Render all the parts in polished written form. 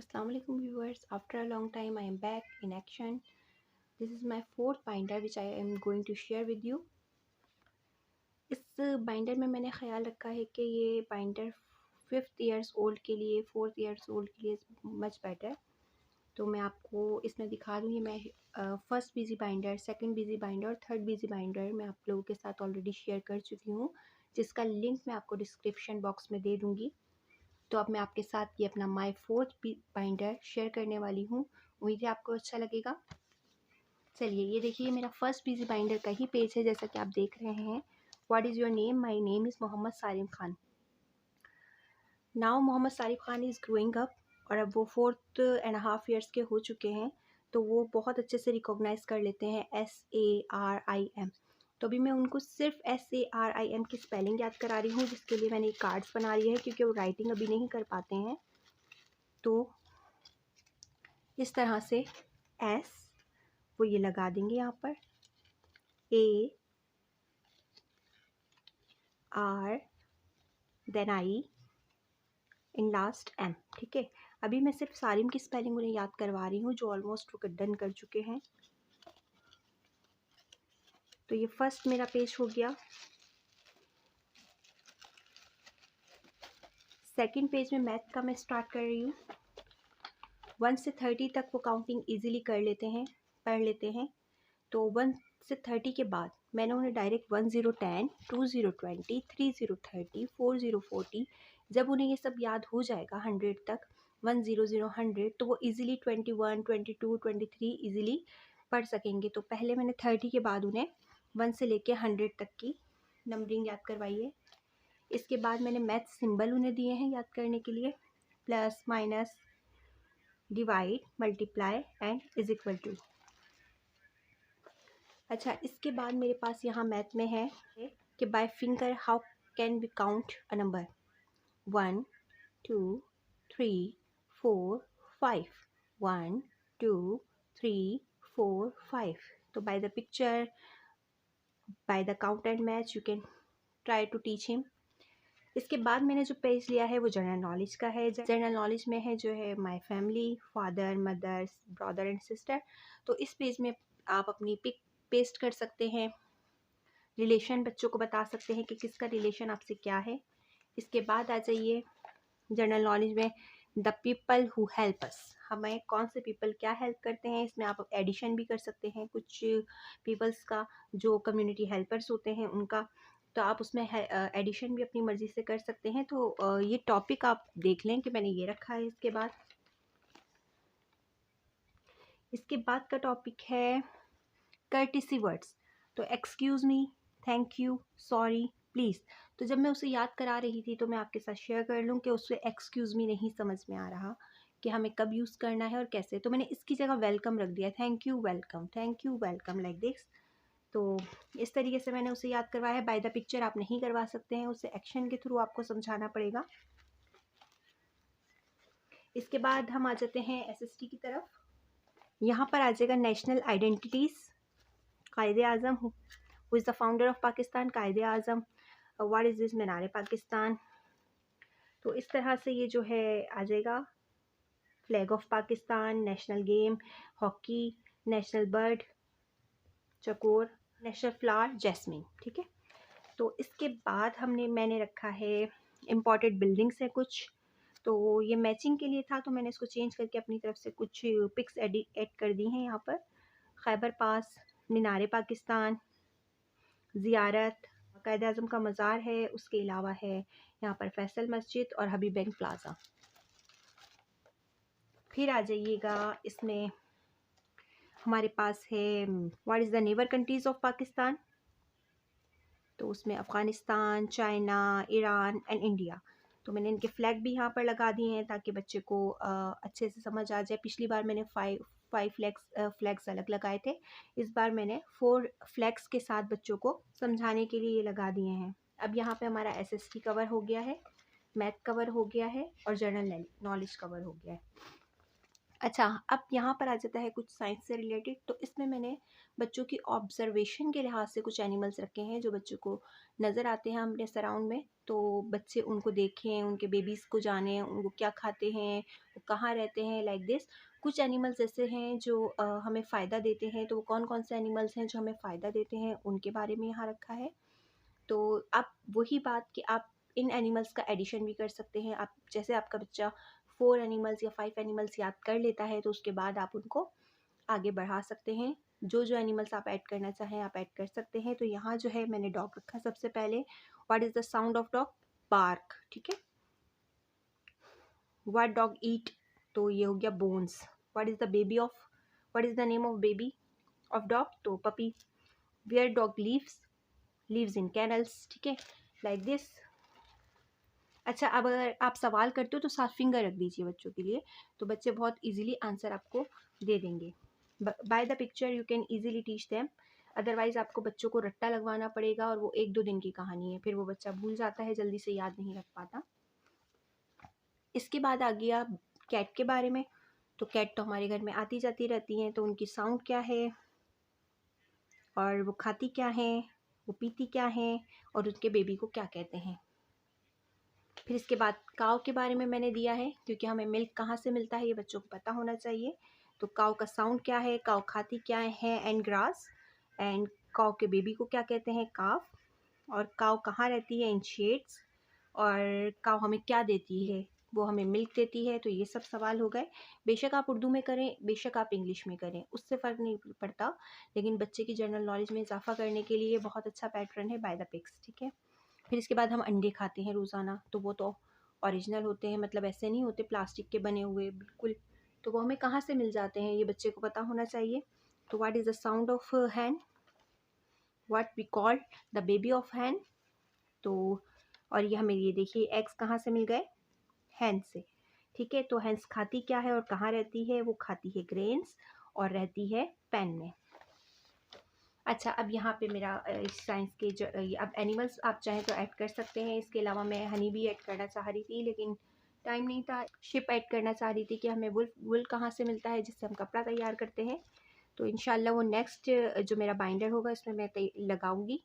Assalamualaikum viewers, after a long time I am back in action. This is my fourth binder which I am going to share with you. इस binder में मैंने ख्याल रखा है कि ये binder 5th years old के लिए 4th ईयर्स ओल्ड के लिए मच बेटर। तो मैं आपको इसमें दिखा दूँगी। मैं first busy binder, second busy binder और थर्ड बिजी बाइंडर मैं आप लोगों के साथ ऑलरेडी शेयर कर चुकी हूँ, जिसका लिंक मैं आपको डिस्क्रिप्शन बॉक्स में दे दूँगी। तो अब मैं आपके साथ ये अपना माय फोर्थ बाइंडर शेयर करने वाली हूँ। उम्मीद है आपको अच्छा लगेगा। चलिए, ये देखिए मेरा फर्स्ट बिजी बाइंडर का ही पेज है, जैसा कि आप देख रहे हैं। What is your name? My name is Mohammad Sarim Khan. Now Mohammad Sarim Khan is growing up और अब वो 4.5 ईयर्स के हो चुके हैं, तो वो बहुत अच्छे से रिकॉग्नाइज़ कर लेते हैं SARIM। तो अभी मैं उनको सिर्फ SARIM की स्पेलिंग याद करा रही हूँ, जिसके लिए मैंने कार्ड्स बना रही है, क्योंकि वो राइटिंग अभी नहीं कर पाते हैं। तो इस तरह से एस वो ये लगा देंगे यहाँ पर, A R then I in last M। ठीक है, अभी मैं सिर्फ सारिम की स्पेलिंग उन्हें याद करवा रही हूँ, जो ऑलमोस्ट वो डन कर चुके हैं। तो ये फर्स्ट मेरा पेज हो गया। सेकंड पेज में मैथ का मैं स्टार्ट कर रही हूँ। 1 से 30 तक वो काउंटिंग इजीली कर लेते हैं, पढ़ लेते हैं। तो 1 से 30 के बाद मैंने उन्हें डायरेक्ट 10 10, 20 20, 30 30, 40 40, जब उन्हें ये सब याद हो जाएगा 100 तक, 100 100, तो वो इजीली 21 22 23 इजीली पढ़ सकेंगे। तो पहले मैंने 30 के बाद उन्हें 1 से लेके 100 तक की नंबरिंग याद करवाई है। इसके बाद मैंने मैथ सिंबल उन्हें दिए हैं याद करने के लिए, plus minus divide multiply and is equal to. अच्छा, इसके बाद मेरे पास यहाँ मैथ में है कि by finger how can we count a number 1 2 3 4 5, 1 2 3 4 5। तो by the picture, by the count and match you can try to teach him. इसके बाद मैंने जो पेज लिया है वो जनरल नॉलेज का है। जनरल नॉलेज में है जो है my family, father mother brother and sister. तो इस पेज में आप अपनी पिक पेस्ट कर सकते हैं, रिलेशन बच्चों को बता सकते हैं कि किसका रिलेशन आपसे क्या है। इसके बाद आ जाइए जनरल नॉलेज में, the people who help us, हमें कौन से पीपल क्या हेल्प करते हैं। इसमें आप एडिशन भी कर सकते हैं कुछ पीपल्स का, जो कम्युनिटी हेल्पर्स होते हैं उनका। तो आप उसमें एडिशन भी अपनी मर्ज़ी से कर सकते हैं। तो ये टॉपिक आप देख लें कि मैंने ये रखा है। इसके बाद का टॉपिक है कर्टिसी वर्ड्स। तो excuse me, thank you, sorry, please. तो जब मैं उसे याद करा रही थी तो मैं आपके साथ शेयर कर लूँ कि उससे एक्सक्यूज़ मी नहीं समझ में आ रहा कि हमें कब यूज़ करना है और कैसे। तो मैंने इसकी जगह वेलकम रख दिया, thank you welcome like this. तो इस तरीके से मैंने उसे याद करवाया है। बाय द पिक्चर आप नहीं करवा सकते हैं, उसे एक्शन के थ्रू आपको समझाना पड़ेगा। इसके बाद हम आ जाते हैं SST की तरफ। यहाँ पर आ जाएगा national identities, Quaid-e Azam who is the founder of Pakistan, Quaid-e Azam, what is this, Minar Pakistan. तो इस तरह से ये जो है आ जाएगा, flag of Pakistan, national game hockey, national bird chakor, national flower jasmine. ठीक है, तो इसके बाद मैंने रखा है इम्पोर्टेड बिल्डिंग्स है कुछ। तो ये मैचिंग के लिए था, तो मैंने इसको चेंज करके अपनी तरफ से कुछ पिक्स ऐड कर दी हैं यहाँ पर। खैबर पास, मीनार पाकिस्तान, ज़ियारत, कायदे आज़म का मज़ार है, उसके अलावा है यहाँ पर फैसल मस्जिद और हबीब बैंक प्लाज़ा। फिर आ जाइएगा, इसमें हमारे पास है what is the neighbour countries of Pakistan. तो उसमें Afghanistan, China, Iran and India. तो मैंने इनके फ्लैग भी यहाँ पर लगा दिए हैं ताकि बच्चे को अच्छे से समझ आ जाए। पिछली बार मैंने फाइव फ्लैग्स अलग लगाए थे, इस बार मैंने 4 फ्लैग्स के साथ बच्चों को समझाने के लिए ये लगा दिए हैं। अब यहाँ पे हमारा SST कवर हो गया है, मैथ कवर हो गया है और जनरल नॉलेज कवर हो गया है। अच्छा, अब यहाँ पर आ जाता है कुछ साइंस से रिलेटेड। तो इसमें मैंने बच्चों की ऑब्जर्वेशन के लिहाज से कुछ एनिमल्स रखे हैं जो बच्चों को नज़र आते हैं अपने सराउंड में। तो बच्चे उनको देखें, उनके बेबीज़ को जानें, उनको क्या खाते हैं, वो कहाँ रहते हैं, लाइक दिस। कुछ एनिमल्स ऐसे हैं जो हमें फ़ायदा देते हैं, तो वो कौन कौन से एनिमल्स हैं जो हमें फ़ायदा देते हैं, उनके बारे में यहाँ रखा है। तो आप वही बात कि आप इन एनिमल्स का एडिशन भी कर सकते हैं। आप जैसे आपका बच्चा 4 एनिमल्स या 5 एनिमल्स याद कर लेता है, तो उसके बाद आप उनको आगे बढ़ा सकते हैं। जो एनिमल्स आप ऐड करना चाहें आप ऐड कर सकते हैं। तो यहाँ जो है मैंने डॉग रखा सबसे पहले। What is the sound of dog? Bark, ठीक है। What dog eat? तो ये हो गया bones. What is the baby of, what is the name of baby of dog? तो puppy. Where dog lives in kennels, ठीक है, लाइक दिस। अच्छा, अब अगर आप सवाल करते हो तो 7 फिंगर रख दीजिए बच्चों के लिए, तो बच्चे बहुत इजीली आंसर आपको दे देंगे। Bye the picture you can easily teach them. Otherwise आपको बच्चों को रट्टा लगवाना पड़ेगा और वो 1-2 दिन की कहानी है, फिर वो बच्चा भूल जाता है, जल्दी से याद नहीं रख पाता। इसके बाद आ गया कैट के बारे में। तो कैट तो हमारे घर में आती जाती रहती हैं, तो उनकी साउंड क्या है और वो खाती क्या है, वो पीती क्या है और उनके बेबी को क्या कहते हैं। फिर इसके बाद काव के बारे में मैंने दिया है, क्योंकि हमें मिल्क कहाँ से मिलता है ये बच्चों को पता होना चाहिए। तो काव का साउंड क्या है, काव खाती क्या है, एंड ग्रास। एंड काव के बेबी को क्या कहते हैं, काव। और काव कहाँ रहती है, इन शेड्स। और काव हमें क्या देती है, वो हमें मिल्क देती है। तो ये सब सवाल हो गए। बेशक आप उर्दू में करें, बेशक आप इंग्लिश में करें, उससे फ़र्क नहीं पड़ता, लेकिन बच्चे की जनरल नॉलेज में इजाफा करने के लिए बहुत अच्छा पैटर्न है बाय द पिक्स, ठीक है। फिर इसके बाद हम अंडे खाते हैं रोज़ाना, तो वो तो ओरिजिनल होते हैं, मतलब ऐसे नहीं होते प्लास्टिक के बने हुए बिल्कुल। तो वो हमें कहाँ से मिल जाते हैं ये बच्चे को पता होना चाहिए। तो what is the sound of hen? What we call the baby of hen? तो और ये हमें ये देखिए एग्स कहाँ से मिल गए, हैन से, ठीक है। तो हैंस खाती क्या है और कहाँ रहती है? वो खाती है ग्रेन्स और रहती है पैन में। अच्छा, अब यहाँ पे मेरा साइंस के जो अब एनिमल्स आप चाहें तो ऐड कर सकते हैं। इसके अलावा मैं हनी भी ऐड करना चाह रही थी, लेकिन टाइम नहीं था। शिप ऐड करना चाह रही थी कि हमें वुल कहाँ से मिलता है जिससे हम कपड़ा तैयार करते हैं। तो इंशाल्लाह वो नेक्स्ट जो मेरा बाइंडर होगा इसमें मैं लगाऊंगी।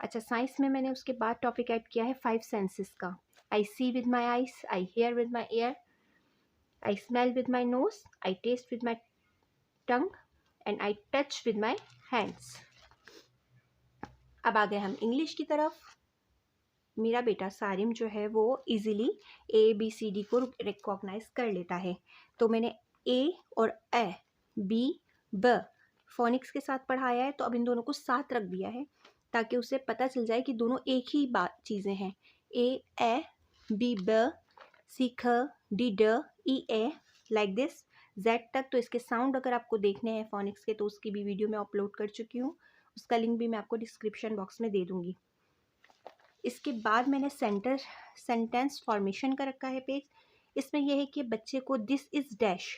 अच्छा, साइंस में मैंने उसके बाद टॉपिक ऐड किया है 5 सेंसेस का। I see with my eyes, I hear with my ear, I smell with my nose, I taste with my tongue and I touch with my hands. अब आ गए हम इंग्लिश की तरफ। मेरा बेटा सारिम जो है वो इजीली ABCD को रिकॉग्नाइज कर लेता है। तो मैंने A और ए, B, ब फोनिक्स के साथ पढ़ाया है, तो अब इन दोनों को साथ रख दिया है ताकि उसे पता चल जाए कि दोनों एक ही बात चीज़ें हैं। ए, B, ब, C, ख, D, ड, E, A, like this Z तक। तो इसके साउंड अगर आपको देखने हैं फोनिक्स के, तो उसकी भी वीडियो मैं अपलोड कर चुकी हूँ, उसका लिंक भी मैं आपको डिस्क्रिप्शन बॉक्स में दे दूँगी। इसके बाद मैंने सेंटेंस फॉर्मेशन का रखा है पेज। इसमें यह है कि बच्चे को दिस इज़ डैश,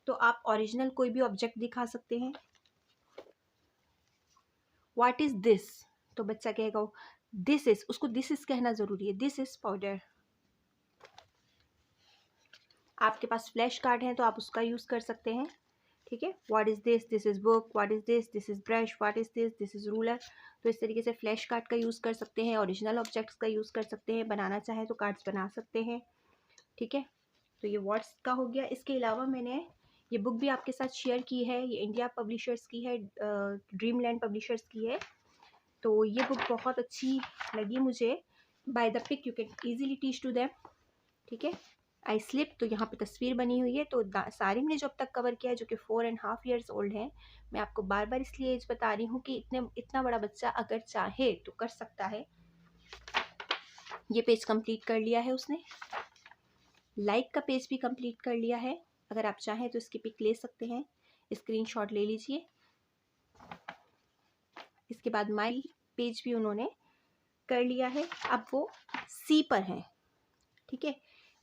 तो आप ओरिजिनल कोई भी ऑब्जेक्ट दिखा सकते हैं। व्हाट इज़ दिस, तो बच्चा कहेगा दिस इज़, उसको दिस इज़ कहना ज़रूरी है, दिस इज़ पाउडर। आपके पास फ्लैश कार्ड है तो आप उसका यूज़ कर सकते हैं, ठीक है। What is this, this is book, what is this is brush, what is this is ruler. तो इस तरीके से फ्लैश कार्ड का यूज़ कर सकते हैं, ओरिजिनल ऑब्जेक्ट्स का यूज़ कर सकते हैं, बनाना चाहें तो कार्ड्स बना सकते हैं, ठीक है। तो ये वर्ड्स का हो गया। इसके अलावा मैंने ये बुक भी आपके साथ शेयर की है, ये इंडिया पब्लिशर्स की है, ड्रीमलैंड पब्लिशर्स की है। तो ये बुक बहुत अच्छी लगी मुझे। By the pic you can easily teach to them, ठीक है। आई स्लिप, तो यहाँ पे तस्वीर बनी हुई है। तो सारिम ने जो अब तक कवर किया है, जो कि 4.5 years ओल्ड है, मैं आपको बार बार इसलिए एज बता रही हूँ कि इतना बड़ा बच्चा अगर चाहे तो कर सकता है। ये पेज कंप्लीट कर लिया है उसने, लाइक का पेज भी कंप्लीट कर लिया है। अगर आप चाहें तो इसकी पिक ले सकते हैं, स्क्रीनशॉट ले लीजिए। इसके बाद माई पेज भी उन्होंने कर लिया है। अब वो सी पर हैं, ठीक है।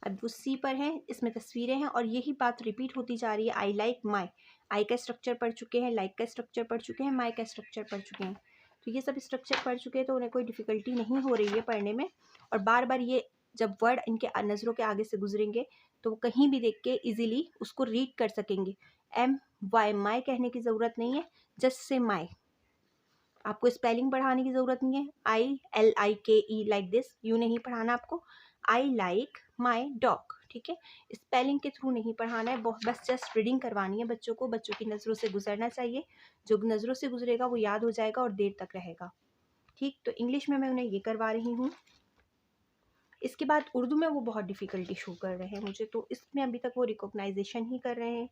अब वो सी पर हैं, इसमें तस्वीरें हैं और यही बात रिपीट होती जा रही है। आई लाइक माई, आई का स्ट्रक्चर पढ़ चुके हैं, लाइक का स्ट्रक्चर पढ़ चुके हैं, माई का स्ट्रक्चर पढ़ चुके हैं। तो ये सब स्ट्रक्चर पढ़ चुके हैं, तो उन्हें कोई डिफ़िकल्टी नहीं हो रही है पढ़ने में। और बार बार ये जब वर्ड इनके नज़रों के आगे से गुजरेंगे तो वो कहीं भी देख के इजीली उसको रीड कर सकेंगे। MY माई कहने की ज़रूरत नहीं है, जस्ट से माई। आपको स्पेलिंग पढ़ाने की ज़रूरत नहीं है, ILIKE लाइक दिस, यूँ नहीं पढ़ाना आपको। आई लाइक माई डॉग, ठीक है। स्पेलिंग के थ्रू नहीं पढ़ाना है, बस जस्ट रीडिंग करवानी है बच्चों को। बच्चों की नज़रों से गुजरना चाहिए, जो नज़रों से गुजरेगा वो याद हो जाएगा और देर तक रहेगा, ठीक। तो इंग्लिश में मैं उन्हें ये करवा रही हूँ। इसके बाद उर्दू में वो बहुत डिफ़िकल्टी शो कर रहे हैं मुझे, तो इसमें अभी तक वो रिकॉग्नाइजेशन ही कर रहे हैं।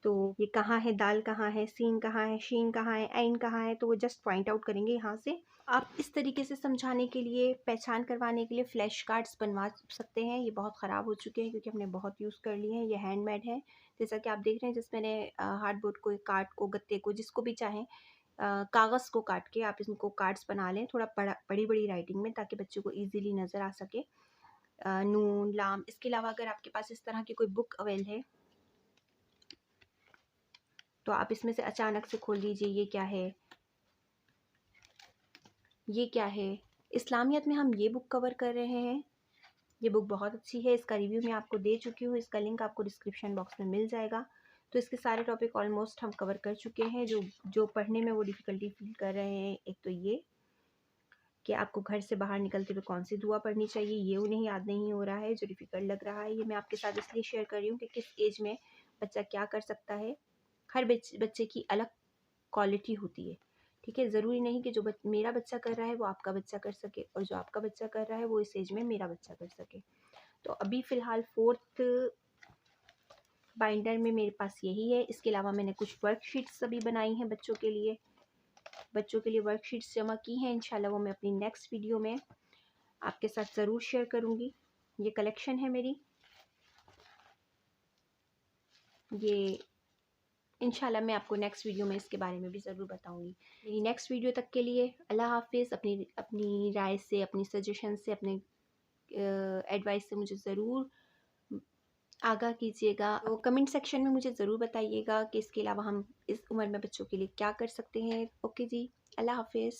तो ये कहाँ है, दाल कहाँ है, सीन कहाँ है, शीन कहाँ है, ऐन कहाँ है, तो वो जस्ट पॉइंट आउट करेंगे यहाँ से। आप इस तरीके से समझाने के लिए, पहचान करवाने के लिए फ्लैश कार्ड्स बनवा सकते हैं। ये बहुत ख़राब हो चुके हैं क्योंकि हमने बहुत यूज़ कर लिए हैं। ये हैंडमेड है, जैसा कि आप देख रहे हैं। जिसमें मैंने हार्डबोर्ड को, कार्ड को, गत्ते को, जिसको भी चाहें, कागज़ को काट के आप इनको कार्ड्स बना लें, थोड़ा बड़ी बड़ी राइटिंग में, ताकि बच्चों को ईजिली नज़र आ सके। नून, लाम। इसके अलावा अगर आपके पास इस तरह की कोई बुक अवेल है तो आप इसमें से अचानक से खोल लीजिए। ये क्या है, ये क्या है। इस्लामियत में हम ये बुक कवर कर रहे हैं। ये बुक बहुत अच्छी है, इसका रिव्यू मैं आपको दे चुकी हूँ, इसका लिंक आपको डिस्क्रिप्शन बॉक्स में मिल जाएगा। तो इसके सारे टॉपिक ऑलमोस्ट हम कवर कर चुके हैं। जो पढ़ने में वो डिफ़िकल्टी फील कर रहे हैं, एक तो ये कि आपको घर से बाहर निकलते हुए कौन सी दुआ पढ़नी चाहिए, ये उन्हें याद नहीं हो रहा है, जो डिफ़िकल्ट लग रहा है। ये मैं आपके साथ इसलिए शेयर कर रही हूँ कि किस एज में बच्चा क्या कर सकता है। हर बच्चे की अलग क्वालिटी होती है, ठीक है। ज़रूरी नहीं कि जो मेरा बच्चा कर रहा है वो आपका बच्चा कर सके, और जो आपका बच्चा कर रहा है वो इस एज में मेरा बच्चा कर सके। तो अभी फ़िलहाल 4th बाइंडर में मेरे पास यही है। इसके अलावा मैंने कुछ वर्कशीट्स अभी बनाई हैं बच्चों के लिए वर्कशीट्स जमा की हैं। इंशाल्लाह वो मैं अपनी नेक्स्ट वीडियो में आपके साथ ज़रूर शेयर करूँगी। ये कलेक्शन है मेरी, ये इंशाल्लाह मैं आपको नेक्स्ट वीडियो में इसके बारे में भी ज़रूर बताऊंगी। मेरी नेक्स्ट वीडियो तक के लिए अल्लाह हाफिज़। अपनी राय से, अपनी सजेशन से, अपने एडवाइस से मुझे ज़रूर आगाह कीजिएगा। तो कमेंट सेक्शन में मुझे ज़रूर बताइएगा कि इसके अलावा हम इस उम्र में बच्चों के लिए क्या कर सकते हैं। ओके जी, अल्लाह हाफिज़।